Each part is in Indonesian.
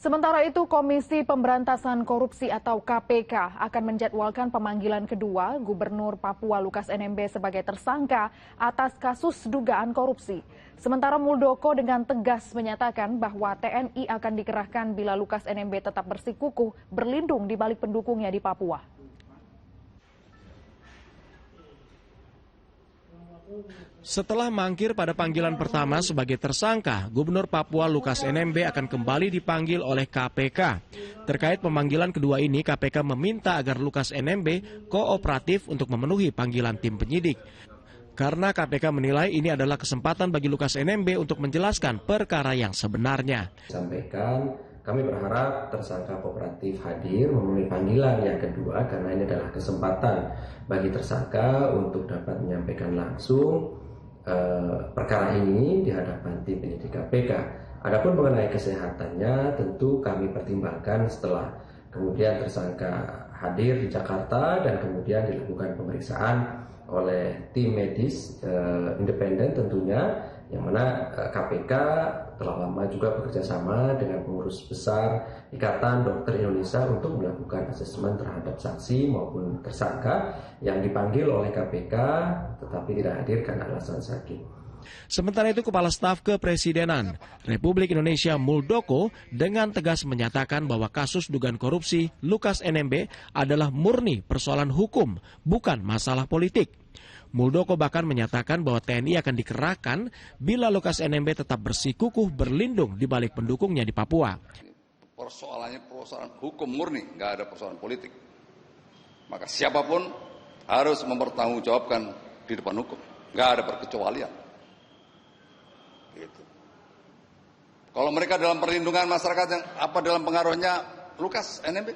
Sementara itu, Komisi Pemberantasan Korupsi atau KPK akan menjadwalkan pemanggilan kedua Gubernur Papua Lukas NMB sebagai tersangka atas kasus dugaan korupsi. Sementara Muldoko dengan tegas menyatakan bahwa TNI akan dikerahkan bila Lukas NMB tetap bersikukuh berlindung di balik pendukungnya di Papua. Setelah mangkir pada panggilan pertama sebagai tersangka, Gubernur Papua Lukas NMB akan kembali dipanggil oleh KPK. Terkait pemanggilan kedua ini, KPK meminta agar Lukas NMB kooperatif untuk memenuhi panggilan tim penyidik. Karena KPK menilai ini adalah kesempatan bagi Lukas NMB untuk menjelaskan perkara yang sebenarnya. Sampaikan, kami berharap tersangka kooperatif hadir memenuhi panggilan yang kedua karena ini adalah kesempatan bagi tersangka untuk dapat menyampaikan langsung perkara ini di hadapan tim penyidik KPK. Adapun mengenai kesehatannya tentu kami pertimbangkan setelah kemudian tersangka hadir di Jakarta dan kemudian dilakukan pemeriksaan oleh tim medis independen tentunya, yang mana KPK telah lama juga bekerja sama dengan pengurus besar Ikatan Dokter Indonesia untuk melakukan asesmen terhadap saksi maupun tersangka yang dipanggil oleh KPK tetapi tidak hadir karena alasan sakit. Sementara itu, Kepala Staf Kepresidenan Republik Indonesia Muldoko dengan tegas menyatakan bahwa kasus dugaan korupsi Lukas NMB adalah murni persoalan hukum, bukan masalah politik. Muldoko bahkan menyatakan bahwa TNI akan dikerahkan bila Lukas NMB tetap bersikukuh berlindung di balik pendukungnya di Papua. Persoalannya persoalan hukum murni, nggak ada persoalan politik. Maka siapapun harus mempertanggungjawabkan di depan hukum, nggak ada perkecualian. Gitu. Kalau mereka dalam perlindungan masyarakat yang apa dalam pengaruhnya Lukas NMB,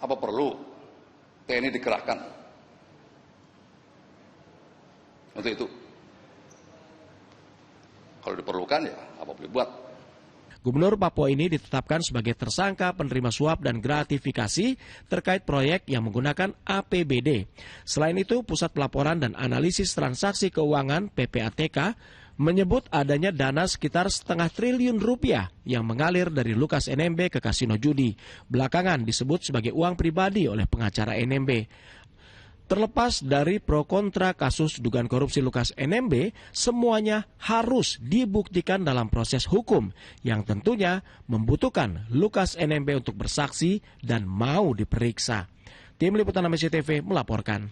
apa perlu TNI dikerahkan? Untuk itu, kalau diperlukan ya apa boleh buat. Gubernur Papua ini ditetapkan sebagai tersangka penerima suap dan gratifikasi terkait proyek yang menggunakan APBD. Selain itu, Pusat Pelaporan dan Analisis Transaksi Keuangan (PPATK) menyebut adanya dana sekitar setengah triliun rupiah yang mengalir dari Lukas NMB ke kasino judi. Belakangan disebut sebagai uang pribadi oleh pengacara NMB. Terlepas dari pro kontra kasus dugaan korupsi Lukas NMB, semuanya harus dibuktikan dalam proses hukum yang tentunya membutuhkan Lukas NMB untuk bersaksi dan mau diperiksa. Tim Liputan AMESI TV melaporkan.